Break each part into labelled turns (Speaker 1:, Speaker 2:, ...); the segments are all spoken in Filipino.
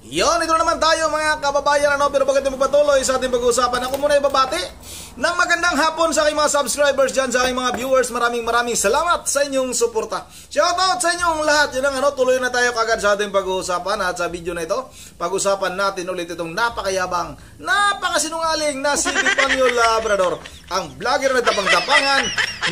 Speaker 1: Yon, ito naman tayo mga kababayan, pero bakit magpatuloy sa ating pag-uusapan? Ako muna ibabati ng magandang hapon sa aking mga subscribers dyan, sa aking mga viewers. Maraming salamat sa inyong suporta. Shoutout sa inyong lahat. Yun ang tuloy na tayo kagad sa ating pag-uusapan. At sa video na ito, pag-usapan natin ulit itong napakayabang, napakasinungaling na si Epifanio Labrador, ang vlogger na tapang-tapangan,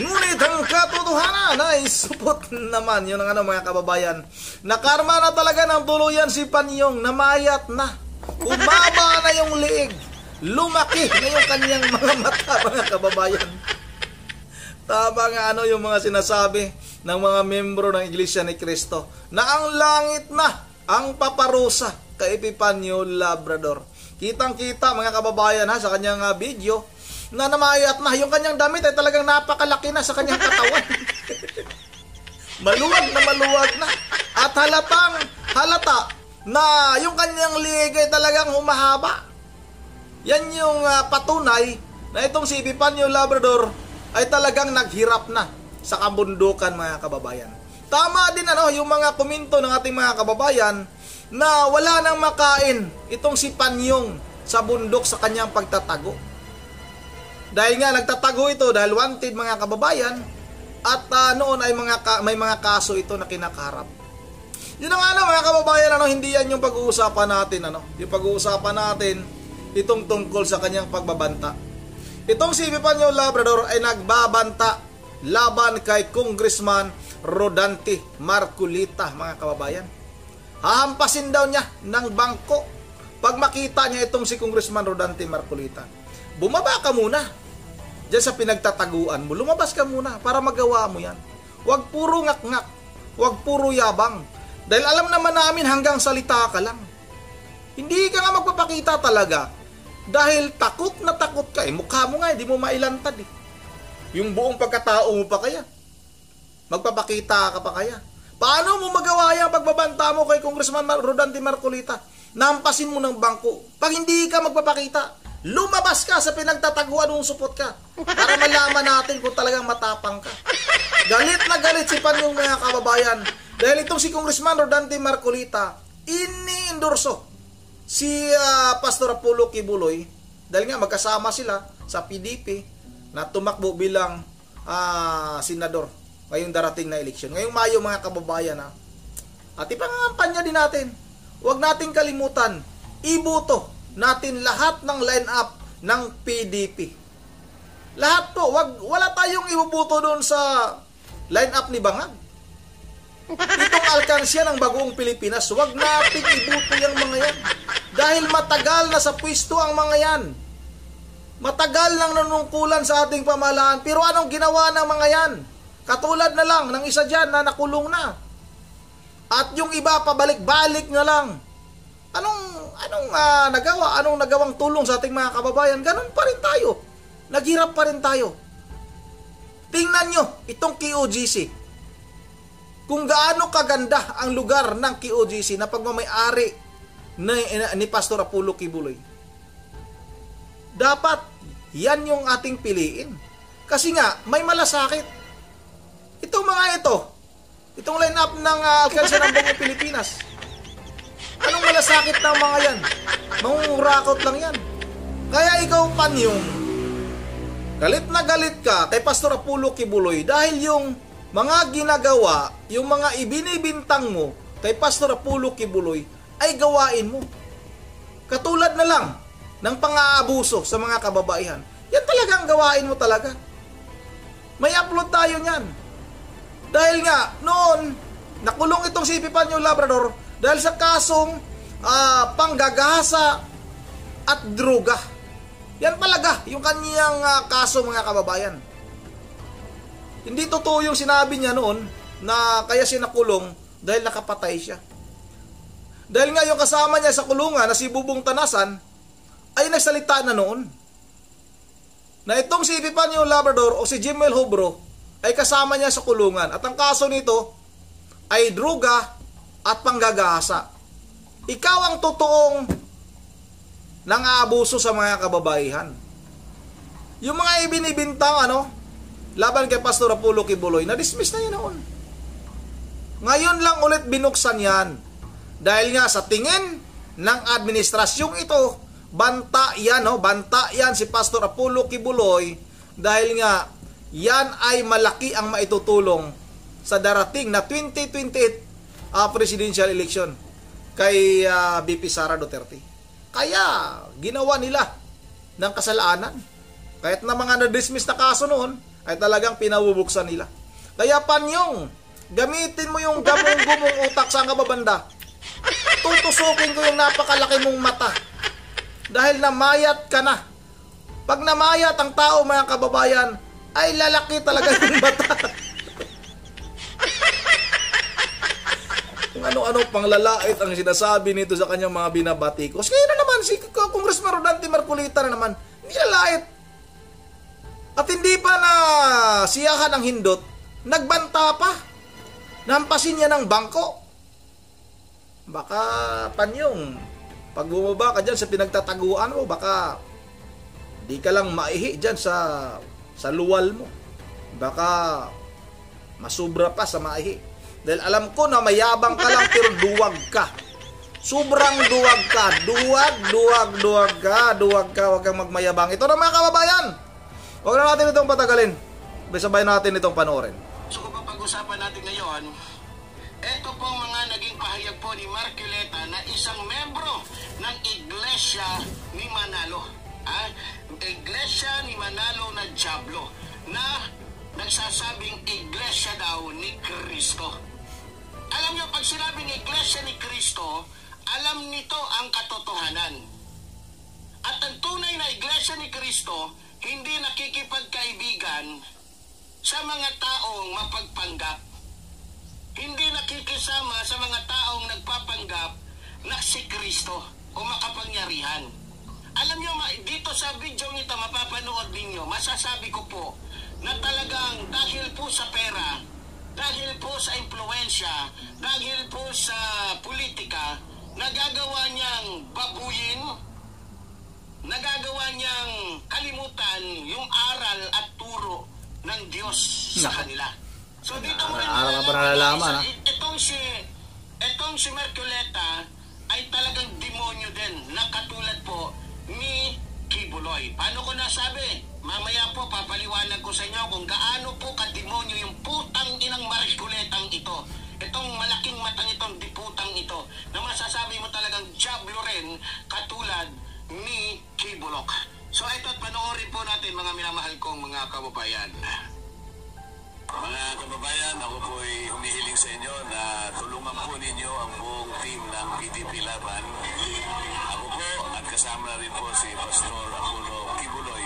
Speaker 1: ngunit ang katotohanan ay supot naman. Yun ang mga kababayan, nakarma na talaga ng tuluyan si Panyong, namayat na, umaba na yung liig, lumaki na yung kanyang mga mata, mga kababayan. Tama nga yung mga sinasabi ng mga membro ng Iglesia ni Cristo, na ang langit na ang paparusa kay Epifanio Labrador. Kitang-kita mga kababayan sa kanyang video, na namayat na yung kanyang damit ay talagang napakalaki na sa kanyang katawan. Maluwag na at halata na yung kanyang liig ay talagang humahaba. Yan yung patunay na itong si Epifanio Labrador ay talagang naghirap na sa kabundukan, mga kababayan. Tama din yung mga komento ng ating mga kababayan na wala nang makain itong si Panyong sa bundok sa kanyang pagtatago. Dahil nga nagtatago ito dahil wanted, mga kababayan, at noon ay may mga kaso ito na kinakaharap. Yun na nga mga kababayan, hindi yan yung pag-uusapan natin. Yung pag-uusapan natin itong tungkol sa kanyang pagbabanta. Itong si Epifanio Labrador ay nagbabanta laban kay Congressman Rodante Marcolita, mga kababayan. Hahampasin daw niya ng bangko pag makita niya itong si Congressman Rodante Marcolita. Bumaba ka muna diyan sa pinagtataguan mo. Lumabas ka muna para magawa mo yan. Huwag puro ngak-ngak. Huwag puro yabang. Dahil alam naman namin hanggang salita ka lang. Hindi ka nga magpapakita talaga. Dahil takot na takot ka. Mukha mo nga, hindi mo mailantad yung buong pagkatao mo pa kaya. Magpapakita ka pa kaya. Paano mo magawa yung pagbabanta mo kay Congressman Rodante Marcolita? Nampasin mo ng bangko. Pag hindi ka magpapakita, lumabas ka sa pinagtataguan, supot ka, para malaman natin kung talagang matapang ka. Galit na galit si Panyong, mga kababayan, dahil itong si Congressman Rodante Marcolita ini-endorso si Pastor Apollo Kibuloy, dahil nga magkasama sila sa PDP na tumakbo bilang senador ngayong darating na eleksyon. Ngayong Mayo, mga kababayan, at ipangampanya din natin. Huwag nating kalimutan, iboto natin lahat ng line-up ng PDP. Lahat po, wala tayong ibubuto doon sa line-up ni Bangag. Itong alkansya ng Bagoong Pilipinas, wag natin ibuto yung mga yan. Dahil matagal na sa pwesto ang mga yan. Matagal nang nanungkulan sa ating pamahalaan. Pero anong ginawa ng mga yan? Katulad na lang ng isa dyan na nakulong na. At yung iba pabalik-balik na lang. Anong nagawa? Anong nagawang tulong sa ating mga kababayan? Ganun pa rin tayo. Naghirap pa rin tayo. Tingnan nyo itong QOGC. Kung gaano kaganda ang lugar ng QOGC na pagmamay-ari ni Pastor Apollo Kibuloy. Dapat yan yung ating piliin. Kasi nga, may malasakit. Itong mga itong line-up ng alkansya ng Bagoong Pilipinas. Anong malasakit ng mga yan? Mangungurakot lang yan. Kaya ikaw, Panyong, galit na galit ka kay Pastor Apollo Kibuloy dahil yung mga ginagawa, yung mga ibinibintang mo kay Pastor Apollo Kibuloy ay gawain mo. Katulad na lang ng pang-aabuso sa mga kababaihan. Yan talagang gawain mo talaga. May upload tayo niyan. Dahil nga, noon, nakulong itong si Epifanio Labrador dahil sa kasong panggagahasa at droga. Yan talaga yung kanyang kaso, mga kababayan. Hindi totoo yung sinabi niya noon na kaya siya nakulong dahil nakapatay siya. Dahil nga yung kasama niya sa kulungan na si Bubong Tanasan ay nagsalita na noon na itong si Epifanio Labrador o si Jimel Hobro ay kasama niya sa kulungan. At ang kaso nito ay droga at panggagahasa. Ikaw ang totoong nang-aabuso sa mga kababaihan. Yung mga ibinibintang laban kay Pastor Apollo Kibuloy, na-dismiss na yun noon. Ngayon lang ulit binuksan yan. Dahil nga sa tingin ng administrasyong ito. Banta yan, banta yan si Pastor Apollo Kibuloy dahil nga yan ay malaki ang maitutulong sa darating na 2028 presidential election kay VP Sara Duterte. Kaya ginawa nila ng kasalanan. Kahit na mga na-dismiss na kaso noon ay talagang pinabubuksan nila. Kaya Panyong, gamitin mo yung gamong-gumong utak sa kababanda. Tutusukin ko yung napakalaki mong mata. Dahil namayat ka na. Pag namayat ang tao, mga kababayan, ay lalaki talaga yung mata. Kung ano-ano pang lalait ang sinasabi nito sa kanyang mga binabatikos. Kaya na naman, si Congressman Rodante Marcolita na naman, hindi lalait. At hindi pa na siyahan ang hindot, nagbanta pa. Nampasin niya ng bangko. Baka Panyong, pag bumaba ka dyan sa pinagtataguan mo, baka di ka lang maihi dyan sa luwal mo. Baka masubra pa sa maihi. Dahil alam ko na mayabang ka lang pero duwag ka. Sobrang duwag ka. Duwag ka. Huwag kang magmayabang. Ito na mga kababayan. Huwag na natin itong patagalin. Sabay natin itong panoorin.
Speaker 2: So kung pag-usapan natin ngayon, ito pong mga naging pahayag po ni Marcoleta na isang membro ng Iglesia ni Manalo. Iglesia ni Manalo na Diablo na nagsasabing Iglesia daw ni Cristo. Alam niyo, pag sinabing Iglesia ni Cristo, alam nito ang katotohanan. At ang tunay na Iglesia ni Cristo, hindi nakikipagkaibigan sa mga taong mapagpanggap. Hindi nakikisama sa mga taong nagpapanggap na si Kristo o makapangyarihan. Alam nyo, dito sa video nito mapapanood ninyo, masasabi ko po na talagang dahil po sa pera, dahil po sa impluensya, dahil po sa politika, nagagawa niyang babuyin, nagagawa niyang kalimutan yung aral at turo ng Diyos sa kanila. So dito mo rin malalaman, itong si Marcoleta ay talagang demonyo din na katulad po ni Kibuloy. Paano ko nasabi? Mamaya po papaliwanag ko sa inyo kung gaano po kademonyo yung putang inang Marcoletang ito. Itong malaking matang itong diputang ito na masasabi mo talagang Diablo rin katulad ni Kibulok. So ito't panoorin po natin mga minamahal kong mga kababayan.
Speaker 3: Mga kababayan, ako po'y humihiling sa inyo na tulungan po ninyo ang buong team ng PDP Laban. Ako po at kasama na rin po si Pastor Apollo Kibuloy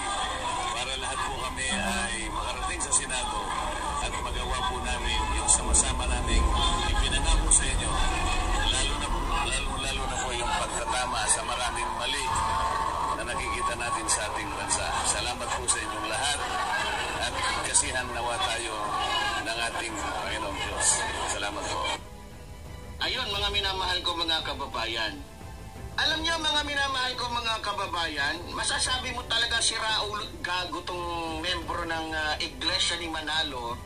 Speaker 3: para lahat po kami ay makarating sa Senado at magawa po namin yung sama-sama naming ipinangako sa inyo. Lalo na po yung pagtatama sa maraming mali na nakikita natin sa ating bansa. Salamat po sa inyong lahat at kasihan nawa tayo ng ating Panginoong Diyos. Salamat po.
Speaker 2: Ayun mga minamahal ko mga kababayan. Alam niyo mga minamahal ko mga kababayan, masasabi mo talaga si Raul gago tong membro ng Iglesia ni Manalo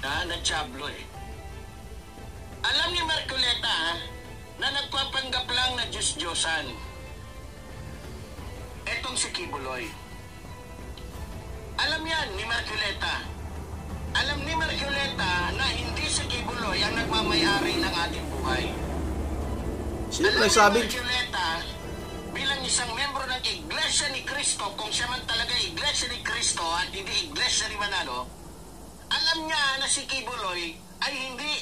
Speaker 2: na Diablo eh. Alam ni Marcoleta na nagpapanggap lang na Diyos-Diyosan. Etong si Kibuloy. Alam yan ni Marcoleta. Alam ni Marcoleta na hindi si Kibuloy ang nagmamayari ng ating buhay.
Speaker 1: Sino
Speaker 2: alam
Speaker 1: nagsabi?
Speaker 2: ni Marcoleta bilang isang membro ng Iglesia ni Cristo, kung siya man talaga Iglesia ni Cristo at hindi Iglesia ni Manalo, alam niya na si Kibuloy ay hindi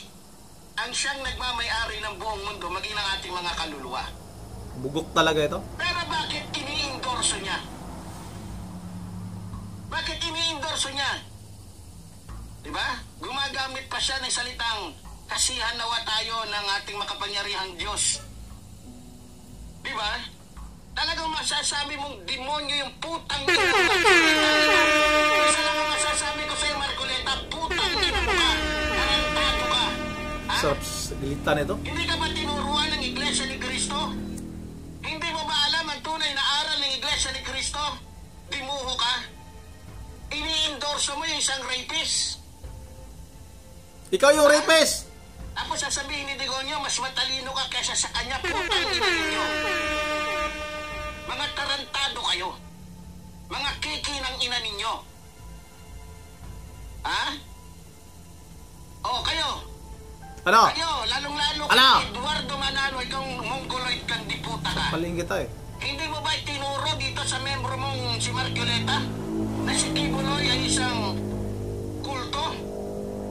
Speaker 2: ang siyang nagmamayari ng buong mundo, maging ng ating mga kaluluwa.
Speaker 1: Bugok talaga ito.
Speaker 2: Pero bakit ini-endorso niya? Bakit ini-endorso niya? Diba? Gumagamit pa siya ng salitang kasihan nawa tayo ng ating makapangyarihang Diyos. Diba? Talagang masasabi mong demonyo yung putang ina mo. Isa lang ang masasabi ko sa'yo, Marcoleta, putang ina mo ka. Tarantado ka.
Speaker 1: Sarap sa gilitan ito.
Speaker 2: Hindi ka ba tinuruan ng Iglesia ni Cristo? Hindi mo ba alam ang tunay na aral ng Iglesia ni Cristo? Dimuho ka? Ini-endorso mo yung isang rapist.
Speaker 1: Ikaw yung rapist.
Speaker 2: Ako sasabihin ni Degonyo, mas matalino ka kesa sa kanya. Putang ina ninyo. Mga tarantado kayo. Mga kiki ng ina ninyo. Ha? Kayo.
Speaker 1: Ano?
Speaker 2: Kayo, lalong-lalo
Speaker 1: Ano?
Speaker 2: kay Eduardo Manalo, ikaw mongoloid kang diputa ka.
Speaker 1: Paling kita eh.
Speaker 2: Hindi mo ba itinuro dito sa membro mong si Marcoleta na si Kibuloy ay isang kulto?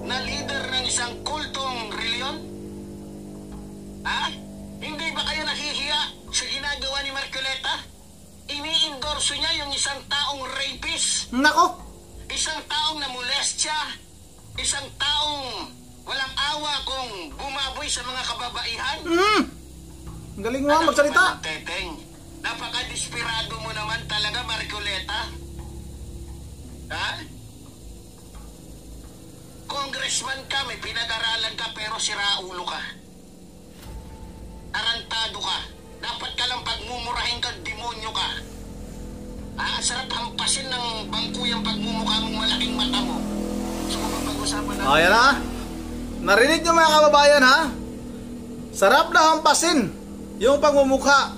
Speaker 2: Na leader ng isang kultong reliyon? Ha? Hindi ba kayo nahihiya sa ginagawa ni Marcoleta? Ini-endorso niya yung isang taong rapist,
Speaker 1: Nako!
Speaker 2: isang taong namolestya, isang taong walang awa kung bumaboy sa mga kababaihan.
Speaker 1: Ang galing mo magsalita.
Speaker 2: Teteng, napaka-desperado mo naman talaga, Marcoleta. Ha? Congressman ka, may pinag-aralan ka, pero siraulo ka. Arantado ka. Dapat ka lang pagmumurahin ka, demonyo ka. Sarap hampasin ng bangko yung pagmumukha mong malaking mata mo. So, pag-usapan natin.
Speaker 1: Ayan na. Narinig nyo mga kababayan ha? Sarap na hampasin yung pagmumukha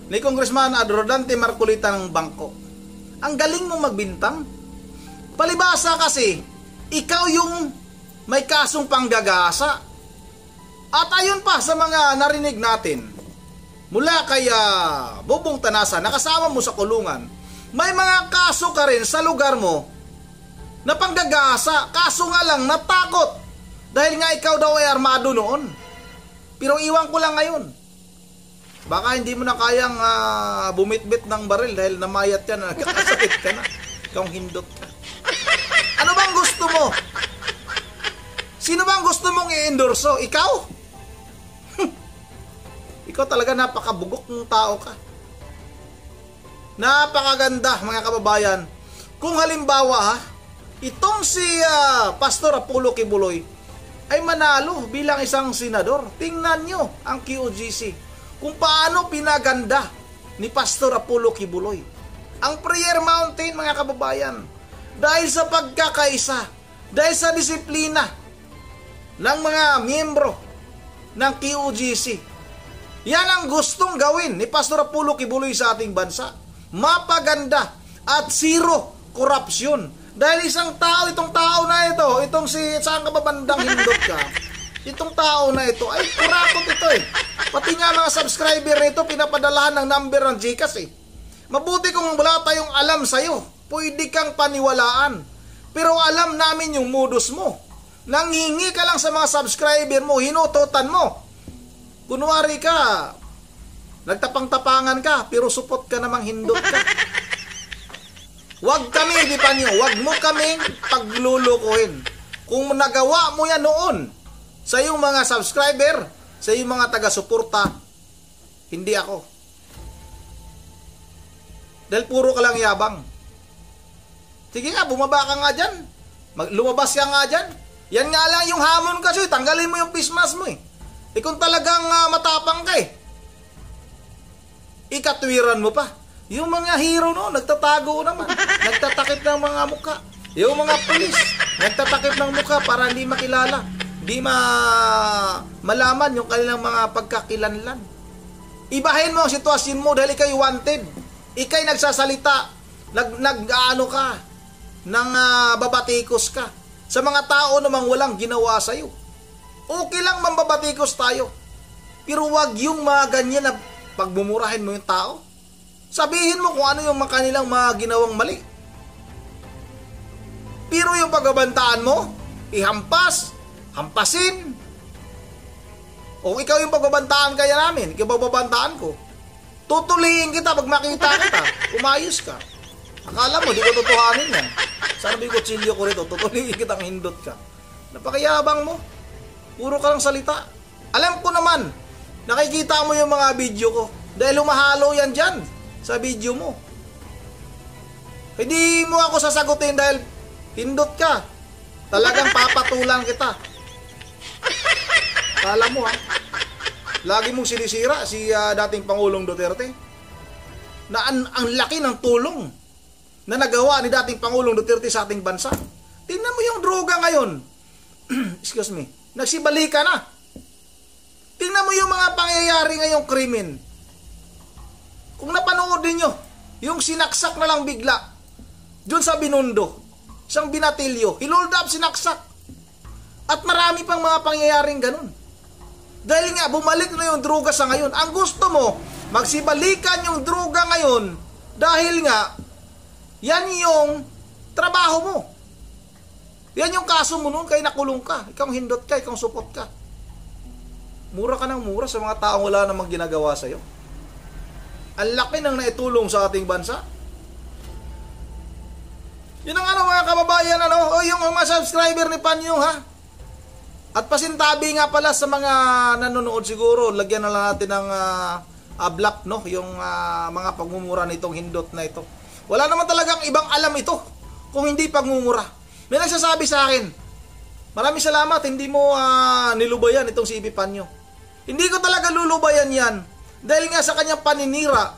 Speaker 1: ni Congressman Rodante Marcoleta ng bangko. Ang galing mong magbintang. Palibasa kasi, ikaw yung may kasong panggagasa. At ayun pa sa mga narinig natin, mula kay Bobong Tanasa, nakasama mo sa kulungan, may mga kaso ka rin sa lugar mo na panggagasa. Kaso nga lang, natakot. Dahil nga ikaw daw ay armado noon. Pero iwan ko lang ngayon. Baka hindi mo na kayang bumitbit ng baril dahil namayat ka na, nakakasakit ka na. Ikaw hindot ka. Ano bang gusto mo? Sino bang gusto mong i-endorso? Ikaw? Ikaw talaga napakabugok ng tao ka. Napakaganda mga kababayan. Kung halimbawa itong si Pastor Apollo Kibuloy ay manalo bilang isang senador, tingnan nyo ang QGC kung paano pinaganda ni Pastor Apollo Kibuloy ang Prayer Mountain mga kababayan, dahil sa pagkakaisa, dahil sa disiplina ng mga miyembro ng QGC. Yan ang gustong gawin ni Pastor Apollo Kibuloy sa ating bansa. Mapaganda at zero corruption. Dahil isang tao, itong tao na ito, itong si, saan ka ba bandang hindot ka? Itong tao na ito, ay kurakot ito eh. Pati nga mga subscriber nito, pinapadalahan ng number ng GCash eh. Mabuti kung wala tayong alam sa'yo, pwede kang paniwalaan. Pero alam namin yung modus mo. Nanghingi ka lang sa mga subscriber mo, hinutotan mo. Kunwari ka, nagtapang-tapangan ka, pero supot ka namang hindot ka. Huwag kami, di pa niyo, huwag mo kaming paglulukuhin. Kung nagawa mo yan noon sa iyong mga subscriber, sa iyong mga taga-suporta, hindi ako. Dahil puro ka lang yabang. Sige nga, bumaba ka nga dyan. Lumabas ka nga dyan. Yan nga lang yung hamon kasi, tanggalin mo yung face mask mo eh. Kung talagang matapang ka eh, ikatwiran mo pa. Yung mga hero no, nagtatago naman. Nagtatakip ng mga mukha. Yung mga pulis, nagtatakip ng mukha para hindi makilala. Hindi malaman yung kanilang mga pagkakilanlan. Ibahin mo ang sitwasyon mo dahil ikay wanted. Ikay nagsasalita. Nag-ano ka, nang babatikos ka. Sa mga tao namang walang ginawa sa'yo. Okay lang mambabatikos tayo. Pero wag yung mga ganyan na pagmumurahin mo yung tao. Sabihin mo kung ano yung kanilang mga ginawang mali. Pero yung pagbabantaan mo, ihampas, hampasin. O ikaw yung pagbabantaan kaya namin, ikaw pagbabantaan ko. Tutuliin kita pag makita kita, umayos ka. Akala mo, di ko tutuhanin yan. Sana ba yung kutsilyo ko rito, tutuliin kitang hindot ka. Napakayabang mo. Puro ka lang salita. Alam ko naman, nakikita mo yung mga video ko. Dahil humahalo yan dyan sa video mo. Hindi mo ako sasagutin dahil hindot ka. Talagang papatulan kita. Kala mo ha. Lagi mong sinisira si dating Pangulong Duterte. Na ang laki ng tulong na nagawa ni dating Pangulong Duterte sa ating bansa. Tingnan mo yung droga ngayon. Excuse me. Nagsibalik ka na. Tingnan mo yung mga pangyayari ngayong krimen. Kung napanood niyo, yung sinaksak na lang bigla, dun sa Binondo, isang binatilyo, hilold up, sinaksak. At marami pang mga pangyayaring ganun. Dahil nga, bumalik na yung droga sa ngayon. Ang gusto mo, magsibalikan yung droga ngayon, dahil nga, yan yung trabaho mo. Yan yung kaso mo noon, kaya nakulong ka. Ikaw hindot ka, ikaw supot ka. Mura ka ng mura sa mga taong wala namang ginagawa sa'yo. Ang laki ng naitulong sa ating bansa. Yun ang mga kababayan, o yung mga subscriber ni Panyo, ha? At pasintabi nga pala sa mga nanonood siguro, lagyan na lang natin ng block, no? Yung mga pagmumura nitong hindot na ito. Wala naman talagang ibang alam ito kung hindi pagmumura. May nagsasabi sa akin, maraming salamat, hindi mo nilubayan itong si Ibi Panyo. Hindi ko talaga lulubayan yan dahil nga sa kanyang paninira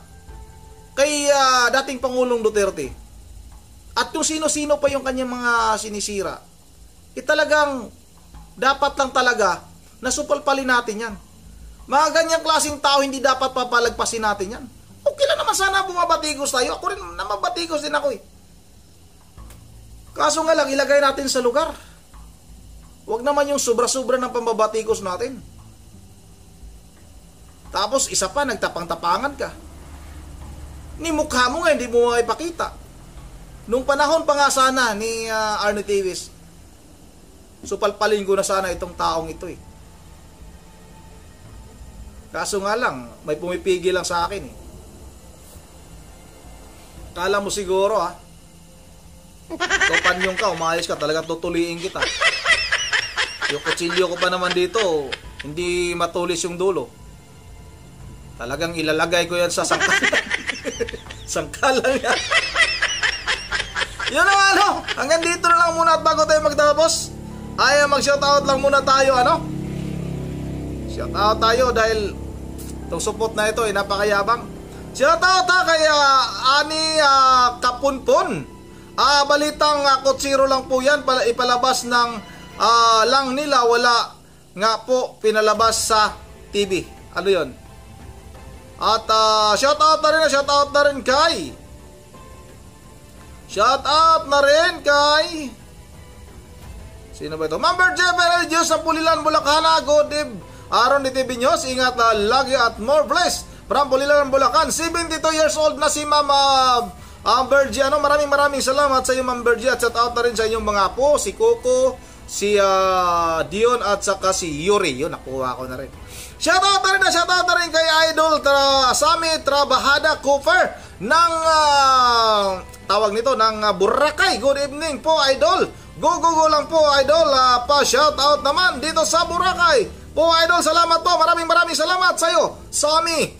Speaker 1: kay dating Pangulong Duterte. At kung sino-sino pa yung kanyang mga sinisira, talagang dapat lang talaga nasupalpalin natin yan. Mga ganyang klaseng tao hindi dapat papalagpasin natin yan. Okay lang naman sana bumabatikos tayo. Ako rin namabatikos din ako eh. Kaso nga lang, ilagay natin sa lugar. Huwag naman yung sobra-sobra ng pambabatikos natin. Tapos isa pa, nagtapang-tapangan ka. Ni mukha mo nga, hindi mo ipakita. Nung panahon pa nga sana ni Arnie Davis, supalpalin ko na sana itong taong ito eh. Kaso nga lang, may pumipigil lang sa akin eh. Kala mo siguro Panyong ka, umayos ka, talagang tutuliin kita. Yung kutsilyo ko pa naman dito, hindi matulis yung dulo. Talagang ilalagay ko yan sa sangkalan. Sangkalan yan. Yun ang hanggang dito na lang muna at bago tayo magtapos, ay mag-shoutout lang muna tayo, Shoutout tayo dahil itong support na ito ay napakayabang. Shoutout kay Ani Kapunpon. Balitang kutsiro lang po yan, ipalabas ng lang nila, wala nga po pinalabas sa TV. Ano yun? At shoutout na rin kay sino ba ito? Member Jeff Diyos sa Pulilan, Bulacan. Good Aaron ni TV News, ingat lagi at more blessed from Pulilan, Bulacan. 72 years old na si Mama Bergie. Maraming salamat sa iyo, Ma'am Bergie, at shout out na rin sa inyong mga apo, si Coco, si Dion at saka si Yuri. Yun, nakuha ko na rin. Shout out na rin kay Idol Sami Trabahada Cooper ng tawag nito ng Boracay. Good evening po, Idol. Go lang po, Idol. Pa-shout out naman dito sa Boracay po, Idol. Salamat po, maraming salamat sa iyo, Sami.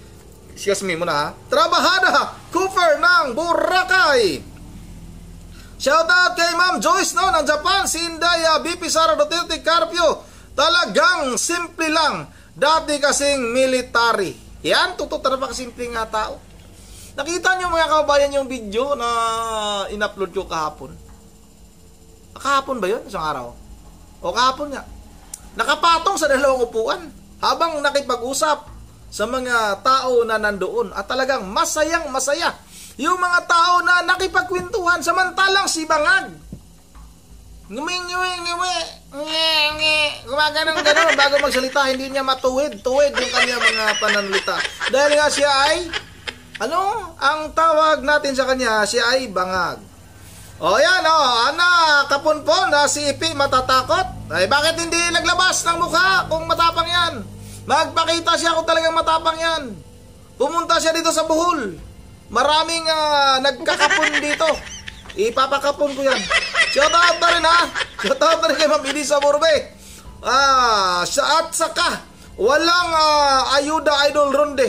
Speaker 1: Excuse me muna Trabahada Cooper ng Boracay. Shoutout kay Ma'am Joyce ng Japan, si Inday BP Sara Duterte Carpio. Talagang simple lang, dati kasing military. Yan, totoo talaga simple nga tao. Nakita nyo mga kababayan yung video na in-upload ko kahapon? Kahapon ba yun? Isang araw? O kahapon nga. Nakapatong sa dalawang upuan habang nakipag-usap sa mga tao na nandoon, at talagang masayang masaya yung mga tao na nakipagkwentuhan, samantalang si Bangag gumagano'n bago magsalita, hindi niya tuwid yung kanya mga pananalita, dahil nga siya ay ang tawag natin sa kanya, siya ay Bangag. Yan kapunpon na si Ipi matatakot. Ay bakit hindi naglabas ng mukha kung matapang yan? Magpakita siya kung talagang matapang yan. Pumunta siya dito sa Bohol. Maraming nagkakapon dito. Ipapakapon ko yan. Shoutout na rin Shoutout na rin kay Ma'am Elisa Borbe. At saka walang ayuda Idol Ronde.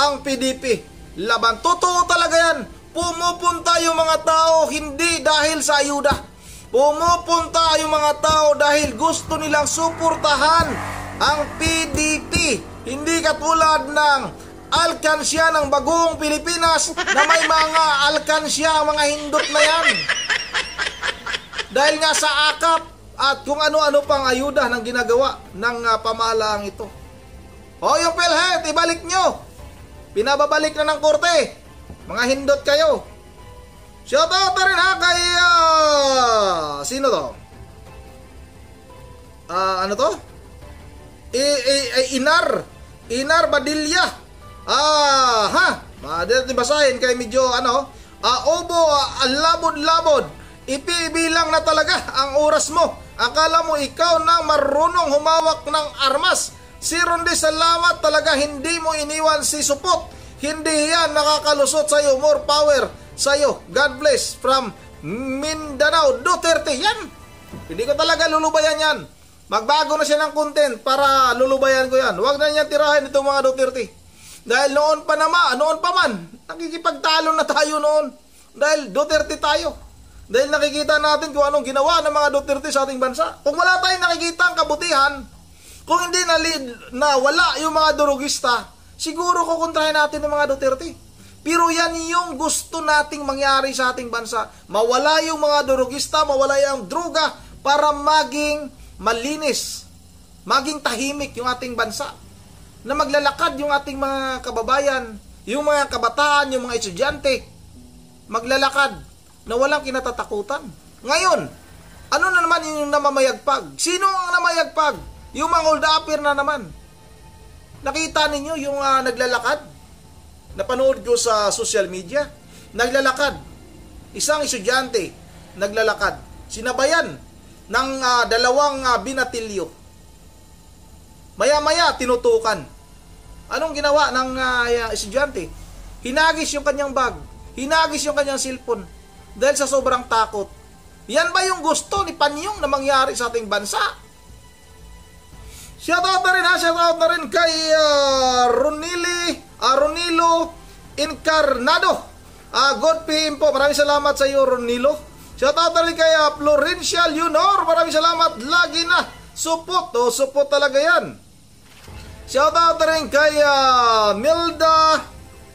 Speaker 1: Ang PDP laban. Totoo talaga yan. Pumupunta yung mga tao hindi dahil sa ayuda. Pumupunta yung mga tao dahil gusto nilang suportahan ang PDP. Hindi katulad ng alkansya ng Bagong Pilipinas na may mga alkansya, mga hindot na yan. Dahil nga sa akap, at kung ano-ano pang ayuda ng ginagawa ng pamahalaang ito. O yung PhilHealth, ibalik nyo. Pinababalik na ng korte. Mga hindot kayo. Shoutout na rin ha kay sino to? Ano to? Inar Badilla. Madali basahin kay medyo Obo, labod-labod. Ipibilang na talaga ang oras mo. Akala mo ikaw nang marunong humawak ng armas. Si Ronde, salamat talaga, hindi mo iniwan si Supot. Hindi yan nakakalusot sa'yo. More power sa'yo. God bless from Mindanao. Duterte. Yan. Hindi ko talaga lulubayan yan. Magbago na siya ng content para lulubayan ko yan. Huwag na niyan tirahin itong mga Duterte. Dahil noon pa man, nakikipagtalo na tayo noon. Dahil Duterte tayo. Dahil nakikita natin kung anong ginawa ng mga Duterte sa ating bansa. Kung wala tayong nakikita ang kabutihan, kung hindi wala yung mga durugista, siguro kukontrahin natin ng mga Duterte. Pero yan yung gusto nating mangyari sa ating bansa. Mawala yung mga durugista, mawala yung droga para maging malinis, maging tahimik yung ating bansa. Na maglalakad yung ating mga kababayan, yung mga kabataan, yung mga estudyante, maglalakad na walang kinatatakutan. Ngayon, ano na naman yung namamayagpag? Sino ang namayagpag? Yung mga old upper na naman. Nakita ninyo yung naglalakad? Napanood ko sa social media. Naglalakad. Isang estudyante naglalakad. Sinabayan ng dalawang binatilyo. Maya-maya tinutukan. Anong ginawa ng estudyante? Hinagis yung kanyang bag. Hinagis yung kanyang cellphone. Dahil sa sobrang takot. Yan ba yung gusto ni Panyong na mangyari sa ating bansa? Shoutout na rin kay Ronilo Encarnado. God PM po. Maraming salamat sa iyo, Ronilo. Shoutout na rin kay Florencia Leonor. Maraming salamat. Lagi na support. Support talaga yan. Shoutout na rin kay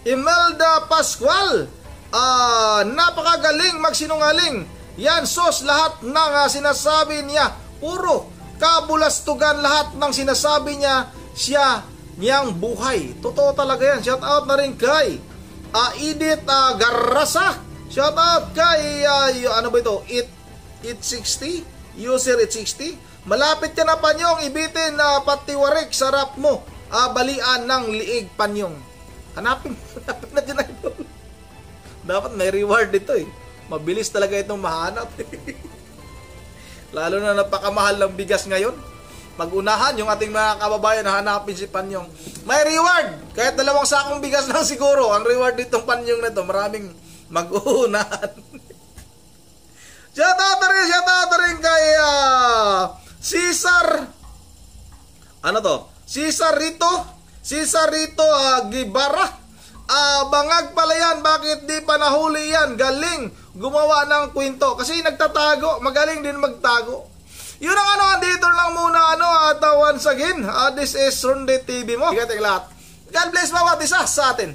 Speaker 1: Imelda Pascual. Napakagaling magsinungaling. Yan, lahat ng sinasabi niya puro kabulastugan, lahat ng sinasabi niya niyang buhay. Totoo talaga yan. Shout out na rin kay Edith Garrasa. Shout out kay It60 user It60. Malapit ka na, Panyong, ibitin na patiwarik sarap mo. Balian ng liig, Panyong. Hanapin na dyan na ito. Dapat may reward dito eh. Mabilis talaga itong mahanap. Lalo na napakamahal ng bigas ngayon. Mag-unahan yung ating mga kababayan na hanapin si Panyong. May reward! Kahit 2 sakong bigas lang siguro. Ang reward ditong Panyong na ito. Maraming mag-uunahan. Shout out rin kay Cesar. Ano to? Cesar Rito Gibara. Bangag pala yan. Bakit di pa nahuli yan? Galing gumawa ng kwento. Kasi nagtatago. Magaling din magtago. Yun ang dito lang muna at once again, this is Ronde TV mo. Lahat. God bless bawat isa sa atin.